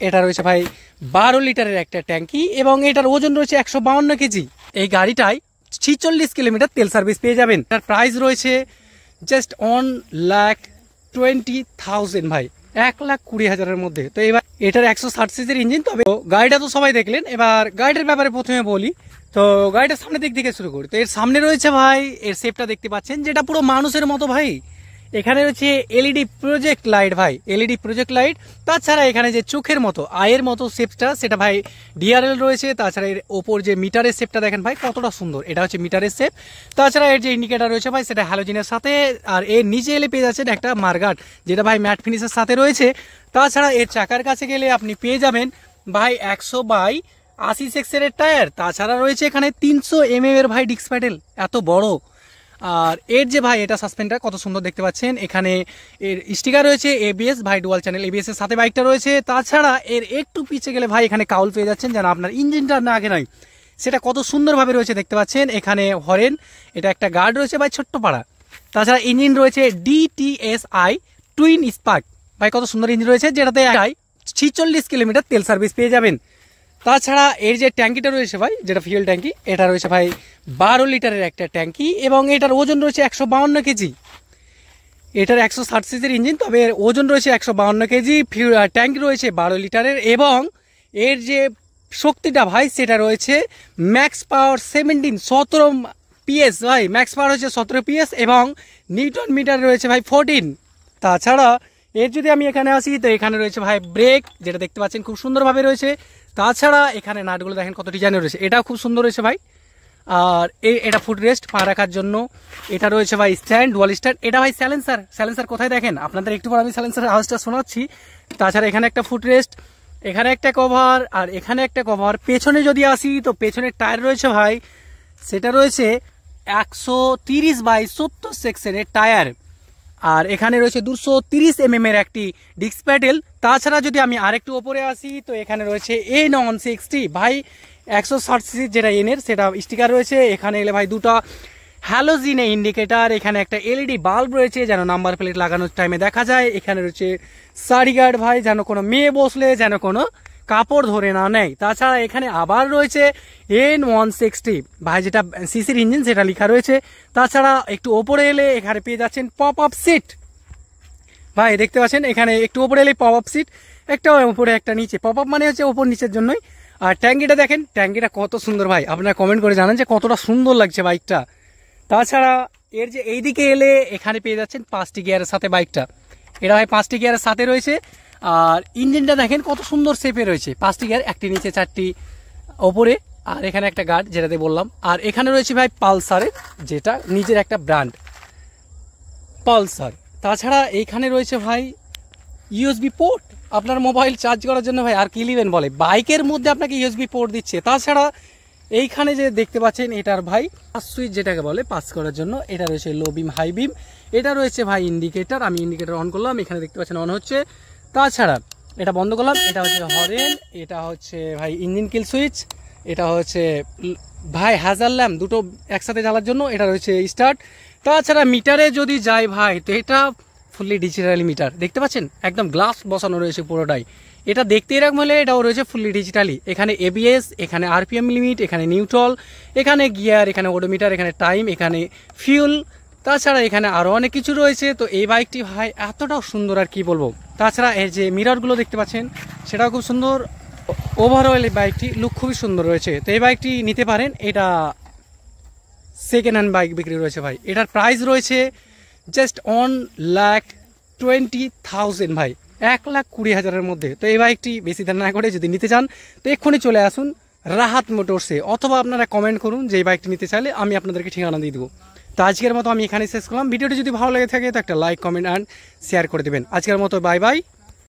এটা রয়েছে ভাই 12 লিটারের একটা ট্যাঙ্কি এবং এটার ওজন রয়েছে 152 কেজি। এই গাড়িটায় 46 কিলোমিটার তেল সার্ভিস পেয়ে যাবেন। এটার প্রাইস রয়েছে জাস্ট 1,20,000 ভাই, 1,20,000-এর মধ্যে। তো এবার এটার 160 সিসির ইঞ্জিন। তবে গাড়িটা তো সবাই দেখলেন, এবার গাড়িটার ব্যাপারে প্রথমে বলি। তো গাড়িটার সামনের দিক থেকে শুরু করি। তো এর সামনে রয়েছে ভাই এর শেপটা দেখতে পাচ্ছেন, যেটা পুরো মানুষের মতো ভাই। এখানে রয়েছে এলইডি প্রজেক্ট লাইট ভাই, এলইডি প্রজেক্ট লাইট। তাছাড়া এখানে যে চোখের মতো আয়ের মতো শেপটা, সেটা ভাই ডিআরএল রয়েছে। তাছাড়া এর ওপর যে মিটারের শেপটা দেখেন ভাই কতটা সুন্দর, এটা হচ্ছে মিটারের শেপ। তাছাড়া এর যে ইন্ডিকেটার রয়েছে ভাই, সেটা হ্যালোজিনের সাথে। আর এর নিচে এলে পেয়ে যাচ্ছেন একটা মার্গাট, যেটা ভাই ম্যাট ফিনিশের সাথে রয়েছে। তাছাড়া এর চাকার কাছে গেলে আপনি পেয়ে যাবেন ভাই 100/80 সেকশনের টায়ার। তাছাড়া রয়েছে এখানে 300 mm এর ভাই ডিস্ক প্যাডেল, এত বড়। আর এর যে ভাই এটা সাসপেন্ডার কত সুন্দর দেখতে পাচ্ছেন। এখানে এর স্টিকার রয়েছে এবিএস ভাই, ডুয়াল চ্যানেল এবিএস এর সাথে বাইকটা রয়েছে। তাছাড়া এর একটু পিছে গেলে ভাই এখানে কাউল পেয়ে যাচ্ছেন, যেন আপনার ইঞ্জিনটা না আগে নয়, সেটা কত সুন্দরভাবে রয়েছে দেখতে পাচ্ছেন। এখানে হরেন, এটা একটা গার্ড রয়েছে ভাই ছোট্ট পাড়া। তাছাড়া ইঞ্জিন রয়েছে DTSI টুইন স্পার্ক ভাই, কত সুন্দর ইঞ্জিন রয়েছে, যেটাতে 46 কিলোমিটার তেল সার্ভিস পেয়ে যাবেন। তাছাড়া এর যে ট্যাঙ্কিটা রয়েছে ভাই, যেটা ফিউল ট্যাঙ্কি, এটা রয়েছে ভাই 12 লিটারের একটা ট্যাঙ্কি এবং এটার ওজন রয়েছে 152 কেজি। এটার 160 সিসির ইঞ্জিন, তবে এর ওজন রয়েছে 152 কেজি। ট্যাঙ্কি রয়েছে 12 লিটারের এবং এর যে শক্তিটা ভাই, সেটা রয়েছে ম্যাক্স পাওয়ার 17 PS ভাই, ম্যাক্স পাওয়ার হচ্ছে 17 PS এবং নিউটন মিটার রয়েছে ভাই 14। তাছাড়া এর যদি আমি এখানে আসি, তো এখানে রয়েছে ভাই ব্রেক, যেটা দেখতে পাচ্ছেন খুব সুন্দরভাবে রয়েছে। তাছাড়া এখানে নাটগুলো দেখেন কত ডিজাইনের রয়েছে, এটাও খুব সুন্দর রয়েছে ভাই। আর এটা ফুট রেস্ট পা রাখার জন্য। এটা রয়েছে ভাই স্ট্যান্ড, ডুয়াল স্ট্যান্ড। এটা ভাই স্যালেন্সার কোথায় দেখেন আপনাদের একটু পর আমি স্যালেন্সারের আওয়াজটা শোনাচ্ছি। তাছাড়া এখানে একটা ফুট রেস্ট, এখানে একটা কভার আর এখানে একটা কভার। পেছনে যদি আসি, তো পেছনের টায়ার রয়েছে ভাই, সেটা রয়েছে 130/70 সেকশনের টায়ার। আর এখানে রয়েছে 230 mm এর একটি ডিস্ক প্যাডেল। তাছাড়া যদি আমি আরেকটু ওপরে আসি, তো এখানে রয়েছে N160 ভাই, 160 সিসি যেটা এনের, সেটা স্টিকার রয়েছে। এখানে এলে ভাই দুটো হ্যালোজিনে ইন্ডিকেটার, এখানে একটা এলইডি বাল্ব রয়েছে, যেন নাম্বার প্লেট লাগানোর টাইমে দেখা যায়। এখানে রয়েছে সারি গার্ড ভাই, যেন কোনো মেয়ে বসলে যেন কোনো কাপড় ধরে না নেয়। তাছাড়া এখানে আবার রয়েছে N160 ভাই, যেটা সিসির ইঞ্জিন, সেটা লেখা রয়েছে। তাছাড়া একটু ওপরে এলে এখানে পেয়ে যাচ্ছেন পপ আপ সিট ভাই, দেখতে পাচ্ছেন এখানে একটু ওপরে এলে পপ আপ সিট, একটা উপরে একটা নিচে। পপ আপ মানে হচ্ছে ওপর নিচের জন্যই। আর ট্যাঙ্কিটা দেখেন, ট্যাঙ্কিটা কত সুন্দর ভাই, আপনারা কমেন্ট করে জানান যে কতটা সুন্দর লাগছে বাইকটা। তাছাড়া এর যে এইদিকে এলে এখানে পেয়ে যাচ্ছেন 5টি গিয়ারের সাথে বাইকটা, এটা ভাই 5টি গিয়ারের সাথে রয়েছে। আর ইঞ্জিনটা দেখেন কত সুন্দর শেপে রয়েছে, 5টি গিয়ার, একটি নিচে 4টি ওপরে। আর এখানে একটা গার্ড, যেটাতে বললাম। আর এখানে রয়েছে ভাই পালসারের, যেটা নিজের একটা ব্র্যান্ড পালসার। তাছাড়া এইখানে রয়েছে ভাই ইউএসবি পোর্ট, আপনার মোবাইল চার্জ করার জন্য ভাই। আর কি নেবেন বলে, বাইকের মধ্যে আপনাকে ইউএসবি পোর্ট দিচ্ছে। তাছাড়া এইখানে যে দেখতে পাচ্ছেন, এটার ভাই সুইচ যেটাকে বলে পাস করার জন্য, এটা রয়েছে লো বিম, হাই বিম। এটা রয়েছে ভাই ইন্ডিকেটার, আমি ইন্ডিকেটার অন করলাম, এখানে দেখতে পাচ্ছেন অন হচ্ছে। তাছাড়া এটা বন্ধ করলাম, এটা হচ্ছে হরেন। এটা হচ্ছে ভাই ইঞ্জিন কিল সুইচ। এটা হচ্ছে ভাই হ্যাজার ল্যাম্প, দুটো একসাথে জ্বালার জন্য। এটা রয়েছে স্টার্ট। তাছাড়া মিটারে যদি যাই ভাই, তো এটা ফুললি ডিজিটাল মিটার, দেখতে পাচ্ছেন একদম গ্লাস বসানো রয়েছে পুরোটাই। এটা দেখতে এরকম হলে এটাও রয়েছে ফুললি ডিজিটালি। এখানে এবিএস, এখানে আরপিএম লিমিট, এখানে নিউট্রাল, এখানে গিয়ার, এখানে ওডোমিটার, এখানে টাইম, এখানে ফিউল। তাছাড়া এখানে আরও অনেক কিছু রয়েছে। তো এই বাইকটি ভাই এতটাও সুন্দর, আর কি বলবো। তাছাড়া এর যে মিররগুলো দেখতে পাচ্ছেন, সেটাও খুব সুন্দর। ওভারঅল এই বাইকটি লুক খুবই সুন্দর রয়েছে। তো এই বাইকটি নিতে পারেন, এটা সেকেন্ড হ্যান্ড বাইক বিক্রি রয়েছে ভাই। এটার প্রাইস রয়েছে জাস্ট 1,20,000 ভাই, 1,20,000-এর মধ্যে। তো এই বাইকটি বেশি দাম না করে যদি নিতে চান, তো এক্ষুনি চলে আসুন রাহাত মোটরসে, অথবা আপনারা কমেন্ট করুন যে এই বাইকটি নিতে চাইলে আমি আপনাদেরকে ঠিকানা দিয়ে দেবো। তো আজকের মতো আমি এখানে শেষ করলাম। ভিডিওটি যদি ভালো লেগে থাকে, তো একটা লাইক, কমেন্ট অ্যান্ড শেয়ার করে দেবেন। আজকের মতো বাই বাই।